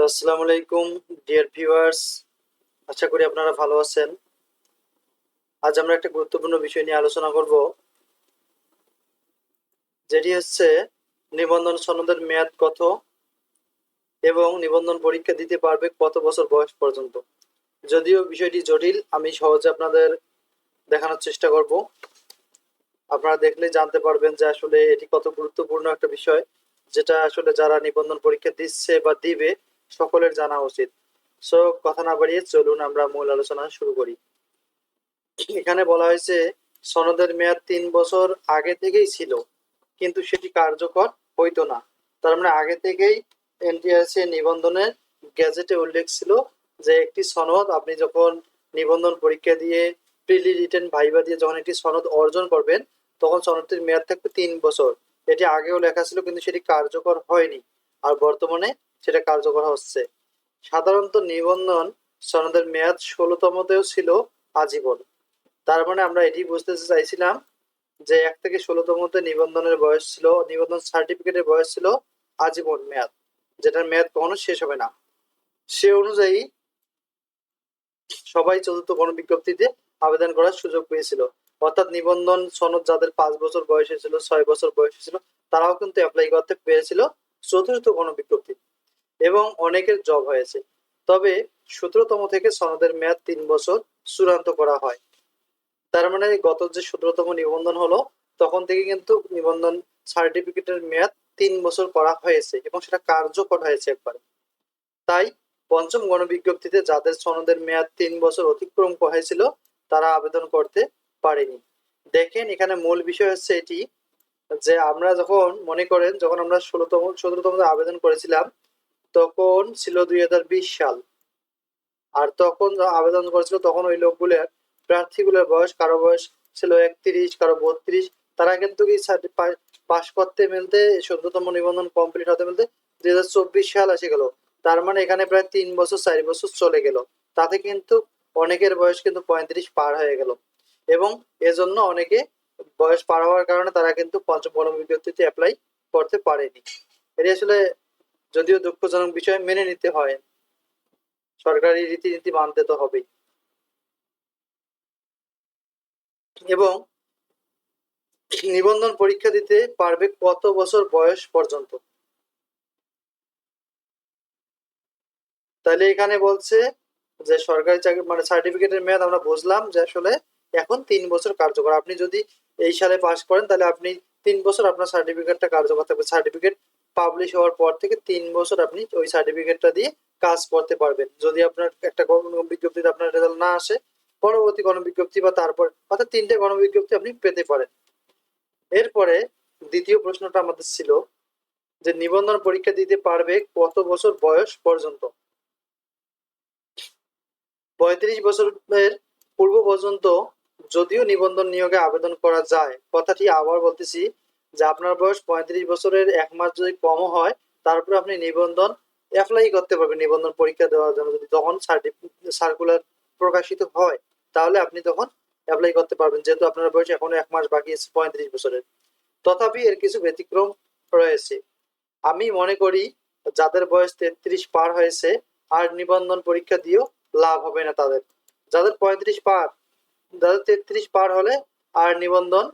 আসসালামু আলাইকুম dear viewers, আশা করি আপনারা ভালো আছেন। আজ আমরা একটা গুরুত্বপূর্ণ বিষয় নিয়ে আলোচনা করব, যেটি হচ্ছে নিবন্ধন সনদের মেয়াদ কত এবং নিবন্ধন পরীক্ষা দিতে পারবে কত বছর বয়স পর্যন্ত। যদিও বিষয়টি জটিল, আমি সহজে আপনাদের দেখানোর চেষ্টা করব। আপনারা দেখলে জানতে পারবেন যে আসলে এটি কত গুরুত্বপূর্ণ একটা বিষয়, যেটা আসলে যারা নিবন্ধন পরীক্ষা দিচ্ছে বা দিবে সকলের জানা উচিত। সো কথা না বাড়িয়ে চলুন আমরা মূল আলোচনা শুরু করি। এখানে বলা হয়েছে সনদের মেয়াদ ৩ বছর আগে থেকেই ছিল, কিন্তু সেটি কার্যকর হইতো না। তার মানে আগে থেকেই এনটিআরসি নিবন্ধনের গ্যাজেটে উল্লেখ ছিল যে একটি সনদ আপনি যখন নিবন্ধন পরীক্ষা দিয়ে প্রিলি রিটেন ভাইবা দিয়ে যখন একটি সনদ অর্জন করবেন, তখন সনদটির মেয়াদ থাকবে ৩ বছর। এটি আগেও লেখা ছিল, কিন্তু সেটি কার্যকর হয়নি। আর বর্তমানে সেটা কার্যকর হচ্ছে। সাধারণত নিবন্ধন সনদের মেয়াদ ১৬তমতেও ছিল আজীবন। তার মানে আমরা এটি বুঝতে চাইছিলাম যে ১ থেকে ১৬তমতে নিবন্ধনের বয়স ছিল, নিবন্ধন সার্টিফিকেটের বয়স ছিল আজীবন মেয়াদ, যেটার মেয়াদ কখনো শেষ হবে না। সে অনুযায়ী সবাই চতুর্থ গণবিজ্ঞপ্তিতে আবেদন করার সুযোগ পেয়েছিল। অর্থাৎ নিবন্ধন সনদ যাদের ৫ বছর বয়সে ছিল, ৬ বছর বয়সে ছিল, তারাও কিন্তু অ্যাপ্লাই করতে পেরেছিল চতুর্থ গণবিজ্ঞপ্তি, এবং অনেকের জব হয়েছে। তবে ১৭তম থেকে সনদের মেয়াদ ৩ বছর চূড়ান্ত করা হয়। তার মানে গত যে ১৭তম নিবন্ধন হলো, তখন থেকে কিন্তু নিবন্ধন সার্টিফিকেটের মেয়াদ ৩ বছর করা হয়েছে এবং সেটা কার্যকর হয়েছে একবারে। তাই পঞ্চম গণবিজ্ঞপ্তিতে যাদের সনদের মেয়াদ ৩ বছর অতিক্রম হয়েছিল, তারা আবেদন করতে পারেনি। দেখেন, এখানে মূল বিষয় হচ্ছে এটি যে আমরা যখন মনে করেন, যখন আমরা ১৭তম আবেদন করেছিলাম, তখন ছিল ২০২০ সাল। আর তখন আবেদন করেছিল, তখন ওই লোকগুলোর প্রার্থীগুলোর বয়স, কারো বয়স ছিল ৩১, কারো ৩২। তারা কিন্তু কি পাশ করতে মিলতে ১৪তম নিবন্ধন কমপ্লিট হতে মিলতে ২০২৪ সাল এসে গেল। তার মানে এখানে প্রায় ৩ বছর ৪ বছর চলে গেল। তাতে কিন্তু অনেকের বয়স কিন্তু ৩৫ পার হয়ে গেল, এবং এজন্য অনেকে বয়স পার হওয়ার কারণে তারা কিন্তু পঞ্চম গণবিজ্ঞপ্তিতে অ্যাপ্লাই করতে পারেনি। এটি আসলে যদিও দুঃখজনক বিষয়, মেনে নিতে হয়, সরকারি রীতিনীতি মানতে তো হবেই। এবং নিবন্ধন পরীক্ষা দিতে পারবে কত বছর বয়স পর্যন্ত। তাহলে এখানে বলছে যে সরকারি চাকরি মানে সার্টিফিকেটের মেয়াদ আমরা বুঝলাম যে আসলে এখন ৩ বছর কার্যকর। আপনি যদি এই সালে পাশ করেন, তাহলে আপনি ৩ বছর আপনার সার্টিফিকেটটা কার্যকর থাকবে। সার্টিফিকেট পাবলিশ হওয়ার পর থেকে ৩ বছর আপনি ওই সার্টিফিকেটটা দিয়ে কাজ করতে পারবেন। যদি আপনার একটা গণবিজ্ঞপ্তিতে আপনার রেজাল্ট না আসে, পরবর্তী গণবিজ্ঞপ্তি বা তারপর, অর্থাৎ ৩টে গণবিজ্ঞপ্তি আপনি পেতে পারেন। এরপরে দ্বিতীয় প্রশ্নটা আমাদের ছিল যে নিবন্ধন পরীক্ষা দিতে পারবে কত বছর বয়স পর্যন্ত। ৩৫ বছরের পূর্ব পর্যন্ত যদিও নিবন্ধন নিয়োগে আবেদন করা যায়, কথাটি আবার বলতেছি যে আপনার বয়স ৩৫ বছরের ১ মাস যদি কমও হয়, তারপরে আপনি নিবন্ধন অ্যাপ্লাই করতে পারবেন নিবন্ধন পরীক্ষা দেওয়ার জন্য। যদি তখন সার্কুলার প্রকাশিত হয়, তাহলে আপনি তখন অ্যাপ্লাই করতে পারবেন, যেহেতু আপনার বয়স এখনো ১ মাস বাকি আছে ৩৫ বছরের। তথাপি এর কিছু ব্যতিক্রম রয়েছে। আমি মনে করি যাদের বয়স ৩৩ পার হয়েছে, আর নিবন্ধন পরীক্ষা দিয়েও লাভ হবে না তাদের। যাদের ৩৫ পার, যাদের ৩৩ পার হলে আর নিবন্ধন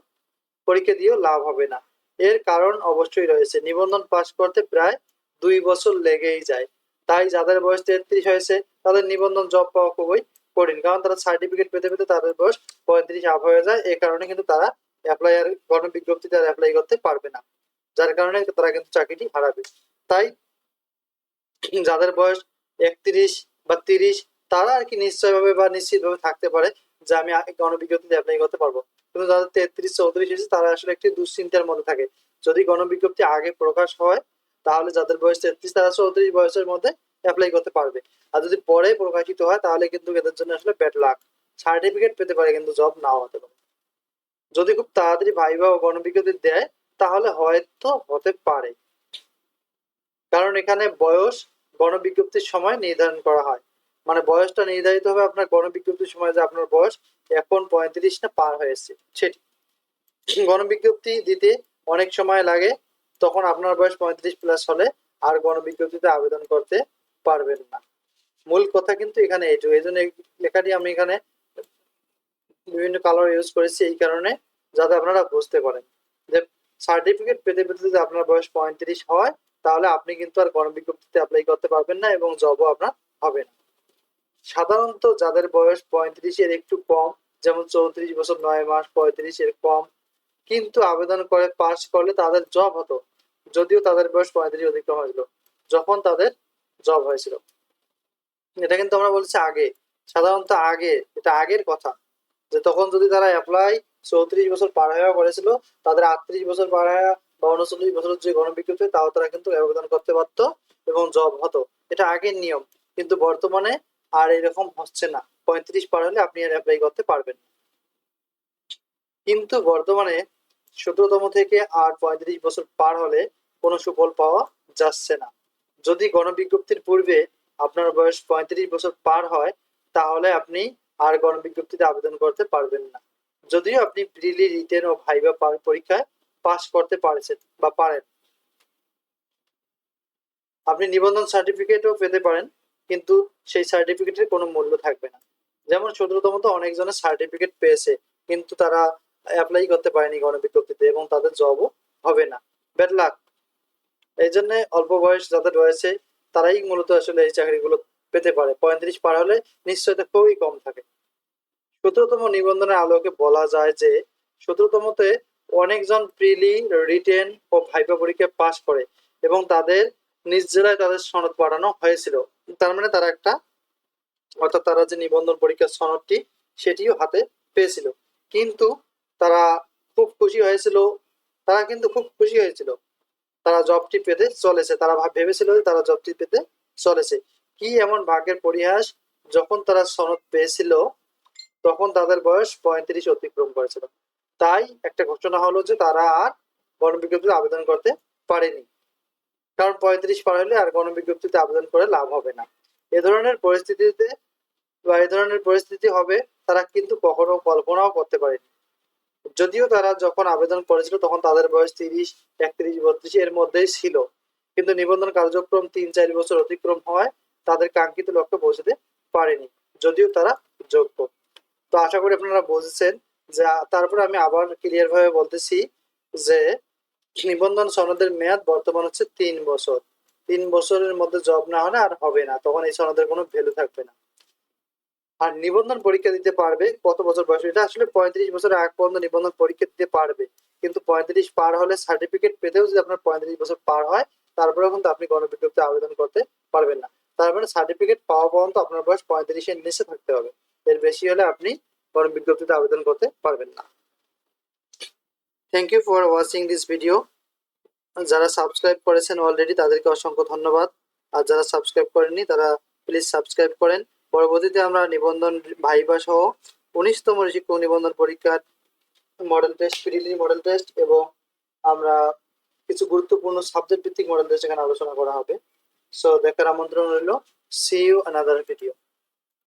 পরীক্ষা দিয়েও লাভ হবে না। এর কারণ অবশ্যই রয়েছে। নিবন্ধন পাস করতে প্রায় ২ বছর লেগেই যায়। তাই যাদের বয়স ৩৩ হয়েছে, তাদের নিবন্ধন জব পাওয়া খুবই কঠিন, কারণ তারা সার্টিফিকেট পেতে পেতে তাদের বয়স ৩৫ আপ হয়ে যায়। এই কারণে কিন্তু তারা অ্যাপ্লাই আর গণবিজ্ঞপ্তিতে আর অ্যাপ্লাই করতে পারবে না, যার কারণে তারা কিন্তু চাকরিটি হারাবে। তাই যাদের বয়স ৩১ বা ৩০, তারা আর কি নিশ্চয়ভাবে বা নিশ্চিতভাবে থাকতে পারে যে আমি গণবিজ্ঞপ্তিতে অ্যাপ্লাই করতে পারবো। কিন্তু যাদের ৩৩ 34 এসেছে, তারা আসলে একটি দুশ্চিন্তার মধ্যে থাকে। যদি গণবিজ্ঞপ্তি আগে প্রকাশ হয়, তাহলে যাদের বয়স ৩৩, তারা ৩৪ বয়সের মধ্যে অ্যাপ্লাই করতে পারবে। আর যদি পরে প্রকাশিত হয়, তাহলে কিন্তু এদের জন্য আসলে ব্যাড লাক। সার্টিফিকেট পেতে পারে কিন্তু জব নাও হতে পারে। যদি খুব তাড়াতাড়ি ভাইবা ও গণবিজ্ঞপ্তি দেয়, তাহলে হয়তো হতে পারে, কারণ এখানে বয়স গণবিজ্ঞপ্তির সময় নির্ধারণ করা হয়। মানে বয়সটা নির্ধারিত হবে আপনার গণবিজ্ঞপ্তির সময়, যে আপনার বয়স এখন ৩৫ না পার হয়েছে সেটি। গণবিজ্ঞপ্তি দিতে অনেক সময় লাগে, তখন আপনার বয়স ৩৫ প্লাস হলে আর গণবিজ্ঞপ্তিতে আবেদন করতে পারবেন না। মূল কথা কিন্তু এখানে এইটুকু। এই জন্য এই লেখাটি আমি এখানে বিভিন্ন কালার ইউজ করেছি এই কারণে, যাতে আপনারা বুঝতে পারেন যে সার্টিফিকেট পেতে পেতে যদি আপনার বয়স 35 হয়, তাহলে আপনি কিন্তু আর গণবিজ্ঞপ্তিতে অ্যাপ্লাই করতে পারবেন না এবং জবও আপনার হবে না। সাধারণত যাদের বয়স 35 এর একটু কম, যেমন 34 বছর 9 মাস, 35 এর কম, কিন্তু আবেদন করে পাস করলে তাদের জব হতো, যদিও তাদের বয়স 35 অতিক্রম হয়েছিল যখন তাদের জব হয়েছিল। এটা কিন্তু আমরা বলছি আগে, সাধারণত আগে, এটা আগের কথা, যে তখন যদি তারা অ্যাপ্লাই 34 বছর পার হয়ে করেছিল, তাদের 38 বছর পার হয়ে বা 39 বছরের যে গণবিজ্ঞপ্তি, তাও তারা কিন্তু আবেদন করতে পারতো এবং জব হতো। এটা আগের নিয়ম, কিন্তু বর্তমানে আর এরকম হচ্ছে না। 35 পার হলে আপনি আর অ্যাপ্লাই করতে পারবেন। কিন্তু বর্তমানে 17তম থেকে আর 35 বছর পার হলে কোনো সুফল পাওয়া যাচ্ছে না। যদি গণবিজ্ঞপ্তির পূর্বে আপনার বয়স 35 বছর পার হয়, তাহলে আপনি আর গণবিজ্ঞপ্তিতে আবেদন করতে পারবেন না। যদিও আপনি প্রিলি, রিটেন ও ভাইভা পরীক্ষায় পাস করতে পারছেন বা পারেন, আপনি নিবন্ধন সার্টিফিকেটও পেতে পারেন, কিন্তু সেই সার্টিফিকেটের কোনো মূল্য থাকবে না। যেমন 17তম তো অনেকজনের সার্টিফিকেট পেয়েছে, কিন্তু তারা অ্যাপ্লাই করতে পারেনি গণবিজ্ঞপ্তিতে এবং তাদের জবও হবে না। Bad luck. এই জন্য অল্প বয়স যাদের রয়েছে তারাই মূলত আসলে এই চাকরিগুলো পেতে পারে। 35 পার হলে নিশ্চয়তা খুবই কম থাকে। 17তম নিবন্ধনের আলোকে বলা যায় যে 17তমতে অনেকজন প্রিলি, রিটেন ও ভাইভা পরীক্ষায় পাশ করে এবং তাদের নিজ জেলায় তাদের সনদ পাঠানো হয়েছিল। তার মানে তারা একটা, অর্থাৎ তারা যে নিবন্ধন পরীক্ষার সনদটি সেটিও হাতে পেয়েছিল। কিন্তু তারা খুব খুশি হয়েছিল, তারা কিন্তু খুব খুশি হয়েছিল, তারা জবটি পেতে চলেছে, তারা ভেবেছিল যে তারা জবটি পেতে চলেছে। কি এমন ভাগ্যের পরিহাস, যখন তারা সনদ পেয়েছিল তখন তাদের বয়স 35 অতিক্রম করেছিল। তাই একটা ঘোষণা হলো যে তারা আর গণবিজ্ঞপ্তিতে আবেদন করতে পারেনি, কারণ 35 পার হলে আর গণবিজ্ঞপ্তিতে আবেদন করে লাভ হবে না। এ ধরনের পরিস্থিতিতে বা এই ধরনের পরিস্থিতি হবে তারা কিন্তু কখনো কল্পনাও করতে পারেনি। যদিও তারা যখন আবেদন করেছিল তখন তাদের বয়স 30, 31, 32 এর মধ্যেই ছিল, কিন্তু নিবন্ধন কার্যক্রম 3-4 বছর অতিক্রম হওয়ায় তাদের কাঙ্ক্ষিত লক্ষ্যে পৌঁছতে পারেনি, যদিও তারা যোগ্য। তো আশা করি আপনারা বুঝেছেন। যে তারপরে আমি আবার ক্লিয়ার ভাবে বলতেছি যে নিবন্ধন সনদের মেয়াদ বর্তমান হচ্ছে 3 বছর। 3 বছরের মধ্যে জব না হলে আর হবে না, তখন এই সনদের কোনো ভ্যালু থাকবে না। আর নিবন্ধন পরীক্ষা দিতে পারবে কত বছর বয়স, এটা আসলে 35 বছরের আগ পর্যন্ত নিবন্ধন পরীক্ষা দিতে পারবে, কিন্তু 35 পার হলে সার্টিফিকেট পেতেও যদি আপনার 35 বছর পার হয়, তারপরেও কিন্তু আপনি গণবিজ্ঞপ্তিতে আবেদন করতে পারবেন না। তার মানে সার্টিফিকেট পাওয়া পর্যন্ত আপনার বয়স 35-এর নিচে থাকতে হবে, এর বেশি হলে আপনি গণবিজ্ঞপ্তিতে আবেদন করতে পারবেন না। Thank you for watching this video. যারা সাবস্ক্রাইব করেছেন অলরেডি তাদেরকে অসংখ্য ধন্যবাদ, আর যারা সাবস্ক্রাইব করেননি তারা প্লিজ সাবস্ক্রাইব করেন। পরবর্তীতে আমরা নিবন্ধন, ভাইভা সহ 19তম শিক্ষক নিবন্ধন পরীক্ষার মডেল টেস্ট, প্রিলি মডেল টেস্ট এবং আমরা কিছু গুরুত্বপূর্ণ সাবজেক্ট ভিত্তিক মডেল টেস্ট এখানে আলোচনা করা হবে। সো দেখার আমন্ত্রণ রইল। See you another video.